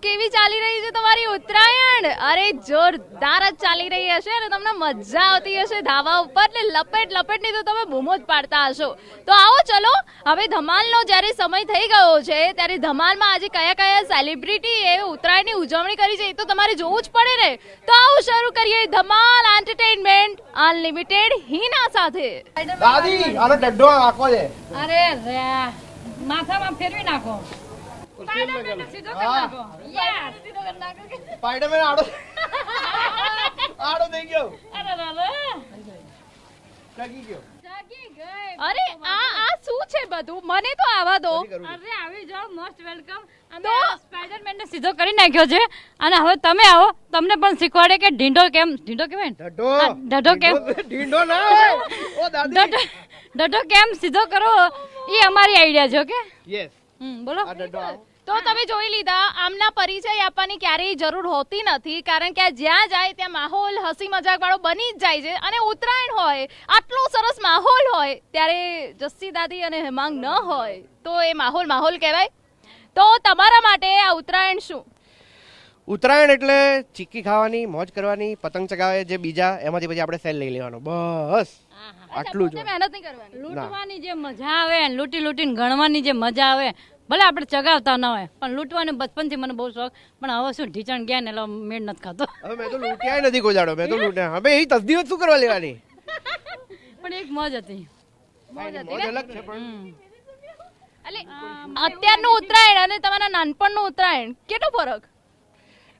કેવી ચાલી રહી છે તમારી ઉત્તરાયણ? અરે જોરદાર જ ચાલી રહી હશે અને તમને મજા આવતી હશે ધાબા ઉપર ને લપેટની તો તમે બૂમો જ પાડતા હશો. તો આવો ચલો હવે ધમાલનો જ્યારે સમય થઈ ગયો છે ત્યારે ધમાલમાં આજે કયા સેલિબ્રિટી એ ઉત્તરાયણની ઉજવણી કરી છે એ તો તમારે જોવું જ પડે ને. તો આવો શરૂ કરીએ ધમાલ એન્ટરટેનમેન્ટ અનલિમિટેડ હિના સાથે. દાદી આનો ડડ્ડો આખો છે. અરે રે માથામાં ફેરવી નાખો. સ્પાઈડરમેનને સીધો કરી નાખો. યસ સ્પાઈડરમેન આડો થઈ ગયો. અરે જાગી ગયો. અરે આ શું છે બધું? મને તો આવા દો. અરે આવી જાઓ, મોસ્ટ વેલકમ. અમે સ્પાઈડરમેનને સીધો કરી નાખ્યો છે અને હવે તમે આવો, તમને પણ શીખવાડે કે ઢીંઢો કહેવાય ઢઢો કેમ ઢીંડો ના હોય. ઓ દાદી ઢઢો કેમ સીધો કરો એ અમારી આઈડિયા છે. ઓકે યસ બોલો. આ ડડ્ડો આવો. તો તમે જોઈ લીધા, આમના પરિચય આપવાની ક્યારેય જરૂર હોતી નથી કારણ કે જ્યાં જાય ત્યાં માહોલ હસી મજાક વાળો બની જ જાય છે. અને ઉત્તરાયણ હોય, આટલો સરસ માહોલ હોય ત્યારે જસ્સી દાદી અને હેમાંગ ન હોય તો એ માહોલ કહેવાય. તો તમારા માટે આ ઉત્તરાયણ શું? ઉત્તરાયણ એટલે ચીક્કી ખાવાની, મોજ કરવાની, પતંગ ચગાવે જે બીજા એમાંથી પછી આપણે સેલ લઈ લેવાનો, બસ આટલું જ. મહેનત નહીં કરવાની. લૂંટવાની જે મજા આવે, લૂંટીને ગણવાની જે મજા આવે, ભલે આપણે ચગાવતા ન હોય પણ લૂંટવાનું બચપનથી મને બહુ શોખ. પણ હવે શું ઢીચણ ગયા ને એટલે મેળ નથી ખાતો. હવે મેં તો લૂંટ્યા નથી કોઈ દાડો. મેં તો લૂંટ્યા. હવે એ તસદીઓ શું કરવા લેવાની? પણ એક મોજ હતી. મોજ અલગ છે પણ એટલે અત્યારનું ઉત્તરાયણ અને તમારા નાનપણનું ઉત્તરાયણ કેટલો ફરક?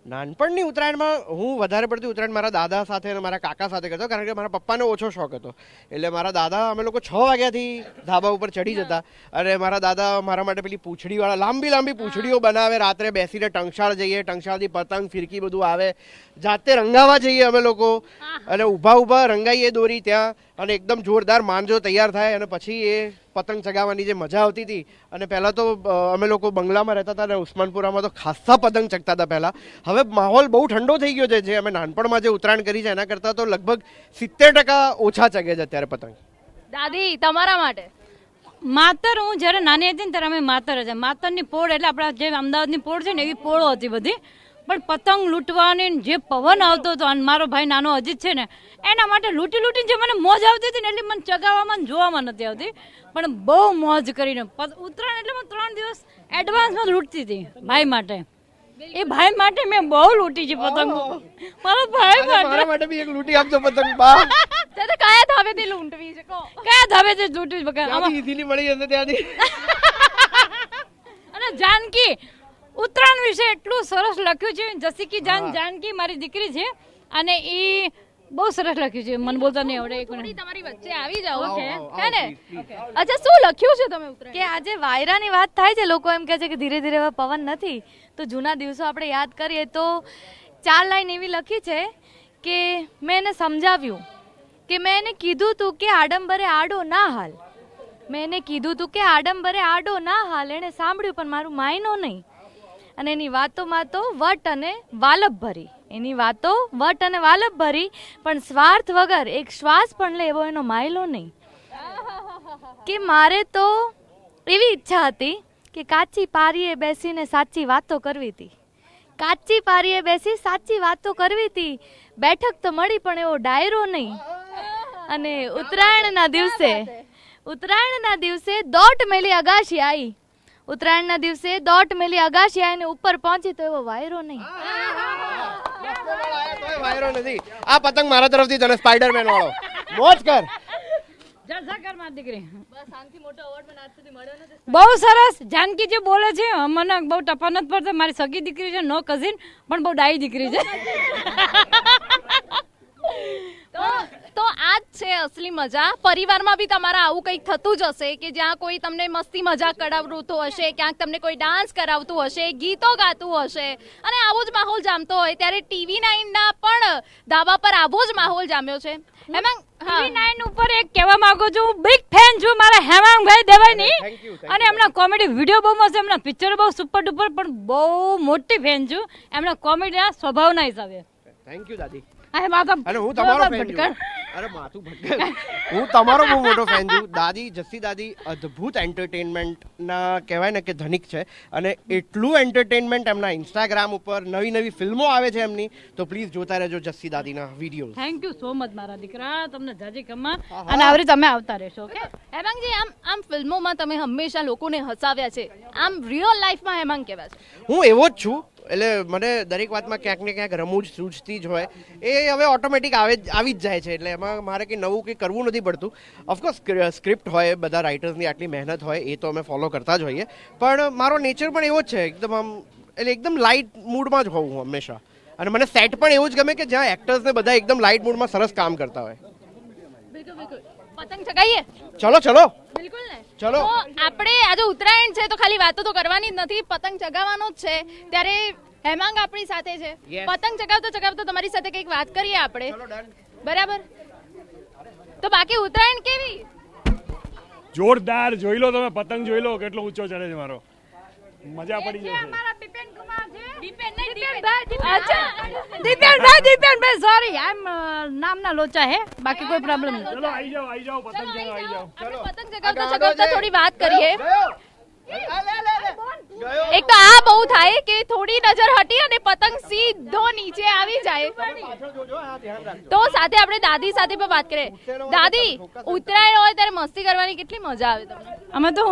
નાનપણની ઉત્તરાયણમાં હું વધારે પડતી ઉત્તરાયણ મારા દાદા સાથે અને મારા કાકા સાથે કરતો કારણ કે મારા પપ્પાને ઓછો શોખ હતો. એટલે મારા દાદા અમે લોકો 6 વાગ્યાથી ધાબા ઉપર ચડી જતા અને મારા દાદા મારા માટે પેલી પૂંછડીવાળા લાંબી પૂંછડીઓ બનાવે, રાત્રે બેસીને ટંકશાળ જઈએ, ટંકશાળથી પતંગ ફિરકી બધું આવે, જાતે રંગાવા જઈએ અમે લોકો અને ઊભા રંગાઈએ દોરી ત્યાં અને એકદમ જોરદાર માંજો તૈયાર થાય અને પછી એ પતંગ ચગાવવાની જે મજા આવતી હતી. અને પહેલાં તો અમે લોકો બંગલામાં રહેતા હતા અને ઉસ્માનપુરામાં તો ખાસા પતંગ ચગતા હતા પહેલાં. હવે માહોલ બહુ ઠંડો થઈ ગયો છે. જે અમે નાનપણમાં જે ઉત્તરાયણ કરી છે એના કરતાં તો લગભગ 70% ઓછા ચગે છે અત્યારે પતંગ. દાદી તમારા માટે? માતર હું જ્યારે નાની હતી ને ત્યારે અમે માતર હતા. માતરની પોળ એટલે આપણા જે અમદાવાદની પોળ છે ને એવી પોળો હતી બધી. પણ પતંગ લૂંટવાની જે પવન આવતો હતો અને મારો ભાઈ નાનો અજીત છે ને એના માટે લૂંટીને જે મને મોજ આવતી હતી ને એટલે મને ચગાવવામાં જોવામાં નથી આવતી પણ બહુ મોજ કરીને ઉત્તરાયણ એટલે હું 3 દિવસ એડવાન્સમાં લૂંટતી હતી ભાઈ માટે. એ ભાઈ માટે મેં બહુ લૂંટી છે પતંગ. મારો ભાઈ મારા માટે બી એક લૂંટી આપજો પતંગ. બા તો કયા ધાબેથી લૂંટવી છે કહો? કયા ધાબેથી લૂંટવી છે? ઈઝીલી મળી જશે ત્યાંથી. અને જાનકી ઉત્તરાયણ વિશે એટલું સરસ લખ્યું છે. જસીકી જાનકી મારી દીકરી છે અને એ બહુ સરસ લખ્યું છે. મને બોલતા નહીં આવડે. એક મિનિટ તમારી વચ્ચે આવી જાઓ હે ને. પ્લીઝ. અચ્છા શું લખ્યું છે તમે ઉત્તરાયણ? કે આજે વાયરાની વાત થાય છે, લોકો એમ કહે છે કે ધીરે ધીરે હવે પવન નથી, તો જૂના દિવસો આપણે યાદ કરીએ તો 4 લાઈન એવી લખી છે કે મેં એને સમજાવ્યું કે મેં એને કીધું તું કે આડંબરે આડો ના હાલ. મેં એને કીધું તું કે આડંબરે આડો ના હાલ. એણે સાંભળ્યું પણ મારું માયનો નહીં. અને એની વાતોમાં તો વટ અને વાલપ ભરી, પણ સ્વાર્થ વગર એક શ્વાસ પણ લેવો એનો માયલો નહીં. કે મારે તો એવી ઈચ્છા હતી કે કાચી પારીએ બેસીને સાચી વાતો કરવી હતી. બેઠક તો મળી પણ એવો ડાયરો નહીં. અને ઉત્તરાયણના દિવસે દોટ મેલી અગાશી આવી. અને ઉપર પહોંચી તો એવો વાયરો નહીં. વાયરો નથી. આ પતંગ મારા તરફથી તને સ્પાઈડરમેન વાળો. મોજ કર. બહુ સરસ. જાનકી જે બોલે છે મને બહુ ટપા નથી પડતો. મારી સગી દીકરી છે, નો કઝિન, પણ બહુ ડાઈ દીકરી છે. તો આ જ છે અસલી મજા. પરિવારમાં બી તમારા આવું કંઈક થતું જ હશે કે જ્યાં કોઈ તમને મસ્તી મજાક કરાવતું હશે, ક્યાંક તમને કોઈ ડાન્સ કરાવતું હશે, ગીતો ગાતું હશે અને આવો જ માહોલ જામતો હોય. ત્યારે TV9 ના પણ ધાબા પર આવો જ માહોલ જામ્યો છે. TV9 ઉપર એક કહેવા માંગુ છું, હું બિગ ફેન છું મારા હેમાંગભાઈ દેવાઈની. અને એમના કોમેડી વિડીયો બહુ મસ્ત, એમના પિક્ચર બહુ સુપર ડુપર, પણ બહુ મોટી ફેન છું એમના કોમેડીના સ્વભાવના હિસાબે. થેન્ક યુ દાદી. અને હું તમારો ફેન છું. અરે માથું ભટકાયું. હું તમારો બહુ મોટો ફેન છું. દાદી જસ્સી દાદી અદ્ભુત એન્ટરટેનમેન્ટના કહેવાય ને કે ધનિક છે, અને એટલું એન્ટરટેનમેન્ટ એમના ઇન્સ્ટાગ્રામ ઉપર નવી નવી ફિલ્મો આવે છે એમની, તો પ્લીઝ જોતા રહેજો જસ્સી દાદીના video. Thank you so much મારા દીકરા, તમને જાજી ખમ્મા, અને આવરી તમે આવતા રહેશો. ઓકે હેમાંગજી, આમ ફિલ્મોમાં તમે હંમેશા લોકોને હસાવ્યા છે, આમ રિયલ લાઈફમાં હેમાંગ કેવા છે? હું એવો જ છું, એટલે મને દરેક વાતમાં ક્યાંક ને ક્યાંક રમૂજ સૂઝતી જ હોય, એ હવે ઓટોમેટિક આવી જ જાય છે, એટલે એમાં મારે કંઈ નવું કંઈ કરવું નથી પડતું. ઓફકોર્સ સ્ક્રિપ્ટ હોય, બધા રાઇટર્સની આટલી મહેનત હોય, એ તો અમે ફોલો કરતા જ હોઈએ, પણ મારો નેચર પણ એવો જ છે, એકદમ આમ એટલે એકદમ લાઇટ મૂડમાં જ હોઉં હું હંમેશા. અને મને સેટ પણ એવું જ ગમે કે જ્યાં એક્ટર્સને બધા એકદમ લાઇટ મૂડમાં સરસ કામ કરતા હોય. બિલકુલ બિલકુલ. પતંગ ચગાઈએ? ચલો ચલો બિલકુલ ને. ચલો. તો આપણે આજે ઉત્તરાયણ છે તો ખાલી વાતો તો કરવાની જ નથી, પતંગ ચગાવવાનો જ છે. ત્યારે હેમાંગ આપણી સાથે છે. Yes. પતંગ ચગાવતો તમારી સાથે કંઈક વાત કરીએ આપણે. બરાબર. તો બાકી ઉત્તરાયણ કેવી? જોરદાર. જોઈ લો તમે, પતંગ જોઈ લો કેટલો ઊંચો ચડે છે મારો, મજા પડી જશે. અમારા દીપેન કુમાર છે. દીપેનભાઈ સોરી, આમ નામના લોચા હે, બાકી કોઈ પ્રોબ્લેમ નહીં. ચલો આવી જાઓ પતંગ ચગાવવા આવી જાઓ. આપણે પતંગ ચગાવતા થોડી વાત કરીએ. એક તો આ બહુ થાય કે થોડી નજર હટી અને પતંગ સીધો નીચે આવી જાય. તો સાથે આપણે દાદી સાથે પણ વાત કરીએ. દાદી, ઉત્તરાયણ હોય ત્યારે મસ્તી કરવાની કેટલી મજા આવે તમને? અમે તો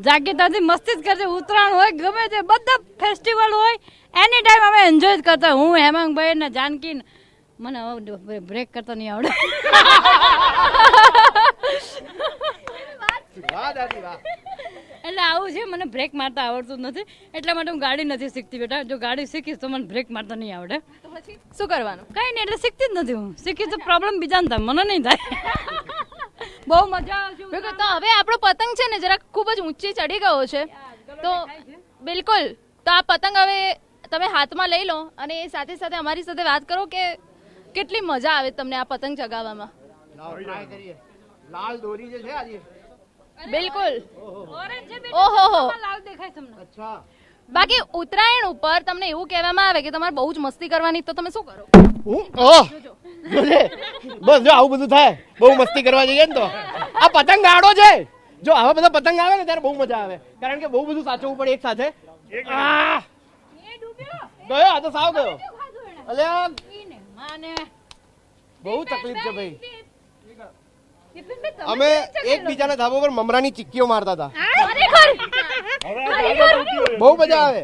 જાગીતાથી મસ્તી જ કરશે. ઉત્તરાયણ હોય, ગમે તે બધા ફેસ્ટિવલ હોય, એની ટાઈમ અમે એન્જોય જ કરતા. હું હેમાંગભાઈ ને જાનકી, મને હવે બ્રેક કરતા નહીં આવડે. એટલે આવું છે, મને બ્રેક મારતા આવડતું જ નથી, એટલા માટે હું ગાડી નથી શીખતી બેટા. જો ગાડી શીખીશ તો મને બ્રેક મારતા નહીં આવડે. તો પછી શું કરવાનું? કઈ નહીં, એટલે શીખતી જ નથી હું. શીખીશ તો પ્રોબ્લેમ બીજાને થાય, મને નહીં થાય. બહુ મજા આવશે. બિલકુલ. તો હવે આપણો પતંગ છે ને જરાક ખૂબ જ ઊંચી ચડી ગયો છે, તો બિલકુલ. તો આ પતંગ હવે તમે હાથમાં લઈ લો અને એ સાથે સાથે અમારી સાથે વાત કરો કે કેટલી મજા આવે તમને આ પતંગ ચગાવવામાં. લાલ દોરી જે છે આજે. બિલકુલ. ઓરેન્જ છે ઓહો હો. લાલ દેખાય તમને. અચ્છા. બાકી ઉત્તરાયણ ઉપર તમને એવું કહેવામાં આવે કે તમારે બહુ જ મસ્તી કરવાની, તો તમે શું કરો? જોજે, બસ જો આવું બધું થાય, બહુ મસ્તી કરવા જઈએ ને તો આ પતંગ ગાડો છે. જો આવા બધા પતંગ આવે ને ત્યારે બહુ મજા આવે, કારણ કે બહુ બધું સાચવવું પડે એક સાથે. ગયો આ તો સાવ ગયો. અલ્યા બહુ તકલીફ છે ભાઈ. અમે એકબીજાના ધાબા પર મમરાની ચીક્કીઓ મારતા હતા. બહુ મજા આવે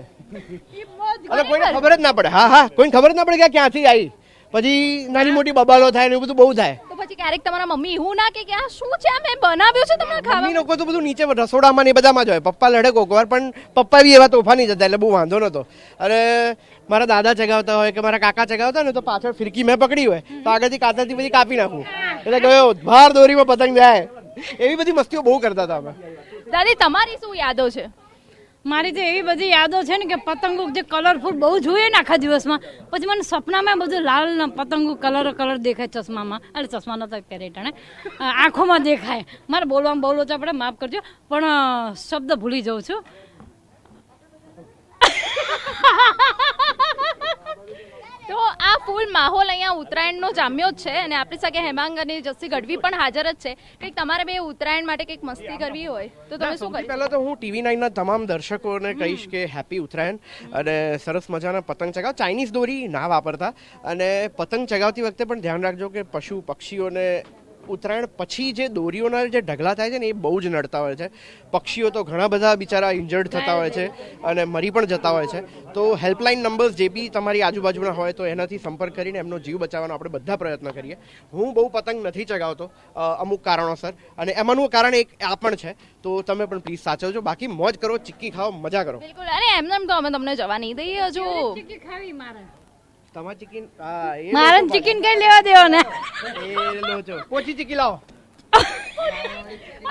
અને કોઈને ખબર જ ના પડે. હા, કોઈને ખબર જ ના પડે કે આ ક્યાંથી આવી. પછી નાની મોટી બબાલો થાય ને એવું બધું બહુ થાય. તો પછી ક્યારેક તમારા મમ્મી એવું ના કે આ શું છે, મેં બનાવ્યું છે તમને ખાવા? મમ્મી લોકો તો બધું નીચે રસોડામાં ને બધામાં જ હોય. પપ્પા લડે કોક વાર, પણ પપ્પા બી એવા તોફાની જતા, એટલે બહુ વાંધો નતો. અને મારા દાદા ચગાવતા હોય કે મારા કાકા ચગાવતા હોય ને, તો પાછળ ફિરકી મેં પકડી હોય તો આગળથી કાતરથી બધી કાપી નાખું, એટલે ગયો બહાર દોરીમાં પતંગ જાય. એવી બધી મસ્તીઓ બહુ કરતા હતા અમે. દાદી, તમારી શું યાદો છે? મારી તો એવી બધી યાદો છે ને કે પતંગો જે કલરફુલ બહુ જોઈએ ને આખા દિવસમાં, પછી મને સપનામાં બધું લાલ પતંગો કલર દેખાય ચશ્મામાં. અરે ચશ્મા નતા ત્યારે ટાણે આંખોમાં દેખાય. મારે બોલવામાં બહુ લોચા પડે, માફ કરજો, પણ શબ્દ ભૂલી જાઉં છું. તો આ ફૂલ માહોલ અહીંયા ઉત્તરાયણનો જામ્યો જ છે અને આપણી સાથે હેમાંગ અને જસ્સી ગઢવી પણ હાજર જ છે. કંઈક તમારે બે ઉત્તરાયણ માટે કંઈક મસ્તી કરવી હોય તો તમે શું સૌથી કરો? પહેલા તો હું TV9 ના તમામ દર્શકોને કહીશ કે હેપી ઉત્તરાયણ, અને સરસ મજાના પતંગ ચગાવ. ચાઇનીઝ દોરી ના વાપરતા, અને પતંગ ચગાવતી વખતે પણ ધ્યાન રાખજો કે પશુ પક્ષીઓને ઉત્તરાયણ પછી જે દોરીઓના જે ઢગલા થાય છે ને, એ બહુ જ નડતા હોય છે. પક્ષીઓ તો ઘણા બધા બિચારા ઇન્જર્ડ થતા હોય છે અને મરી પણ જતા હોય છે. તો હેલ્પલાઇન નંબર્સ જે બી તમારી આજુબાજુના હોય તો એનાથી સંપર્ક કરીને એમનો જીવ બચાવવાનો આપણે બધા પ્રયત્ન કરીએ. હું બહુ પતંગ નથી ચગાવતો અમુક કારણોસર, અને એમાંનું કારણ એક આ પણ છે. તો તમે પણ પ્લીઝ સાચવજો. બાકી મોજ કરો, ચીક્કી ખાઓ, મજા કરો. બિલકુલ. અરે એમને તો અમે તમને જવા નહીં દઈએ. હજુ ચીકી ખાવી મારે, તમારી ચીકી મારે ચિકન કઈ લેવા દેવો ને. પોચી ચીકી લાવો.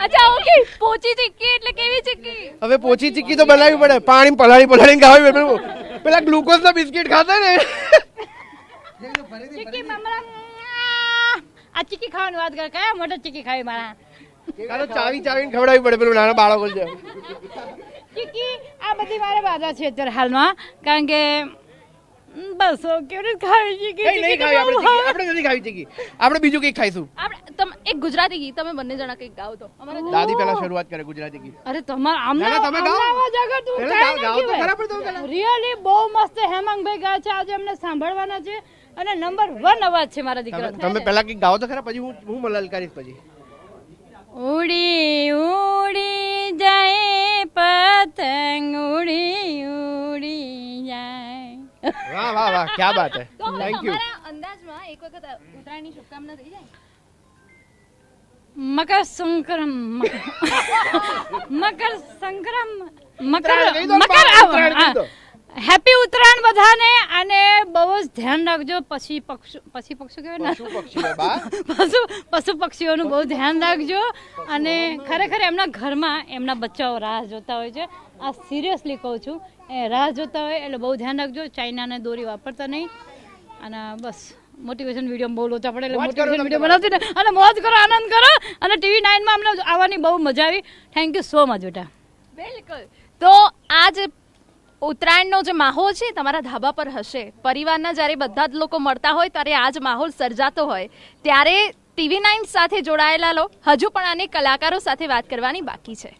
અચ્છા, ઓકે. પોચી ચીક્કી એટલે કેવી ચીક્કી? હવે પોચી ચીક્કી તો બનાવવી પડે, પાણી પલાળીને ખાવી પડે. પેલા ગ્લુકોઝ ના બિસ્કિટ ખાતા ને. ચીકી મમરા, આ ચીકી ખાવાની વાત કરે, કયા મોટા ચીકી ખાવી મારા? ચાવીને ખવડાવવી પડે પેલું નાના બાળકો છે. ચીકી આ બધી મારે બાધા છે અત્યારે હાલમાં, કારણ કે બસ કેવી રીતે ખાવી છે કઈ નહીં ખાવી આપણે ચીકી. આપણે નથી ખાવી ચીકી. આપણે બીજું કંઈક ખાઈશું. આપણે તમે એક ગુજરાતી ગીત તમે બંને જણા કંઈક ગાઓ તો અમારા દાદી પહેલા શરૂઆત કરે ગુજરાતી ગીત. અરે તમારા ના, ના, તમે ગાઓ. તું પહેલા ગાઓ તો ખરા પણ તમે પહેલા. રિયલી બહુ મસ્ત હેમાંગભાઈ ગાય છે આજે અમને સાંભળવાના છે અને નંબર 1 અવાજ છે મારા દીકરા તમે પહેલા કંઈક ગાઓ તો ખરા, પછી હું લલકારીશ પછી. ઉડી ઉડી જાય પતંગ ઉડી ઉડી જાય વાહ વાહ વાહ, ક્યા બાત હે. તો હવે થેન્ક યુ. તમારા અંદાજમાં એક વખત ઉત્તરાયણની શુભકામના થઈ જાય મકર સંક્રમ મકર સંક્રમ મકર ઉત્તરાયણ કહી દો ને, મકર ઉત્તરાયણ કહી દો. હેપી ઉત્તરાયણ બધાને અને બહુ જ ધ્યાન રાખજો પછી પક્ષી કહેવાય ને પશુ પક્ષીઓ બા. પશુ પક્ષીઓનું બહુ ધ્યાન રાખજો અને ખરેખર એમના ઘરમાં એમના બચ્ચાઓ રાહ જોતા હોય છે આ સિરિયસલી કહું છું એ રાહ જોતા હોય એટલે બહુ ધ્યાન રાખજો ચાઇનાને દોરી વાપરતા નહીં અને બસ મોટિવેશન વિડીયો બહુ લોચા પડે એટલે મોજ કરો મોટિવેશન તમે વિડીયો બનાવતી ને અને મોજ કરો આનંદ કરો અને TV9 માં અમને આવવાની બહુ મજા આવી થેન્ક યુ સો મચ બેટા બિલકુલ તો આ જે ઉત્તરાયણનો જે માહોલ છે તમારા ધાબા પર હશે પરિવારના જ્યારે બધા જ લોકો મળતા હોય ત્યારે આ જ માહોલ સર્જાતો હોય ત્યારે TV9 સાથે જોડાયેલા હજુ પણ અનેક કલાકારો સાથે વાત કરવાની બાકી છે.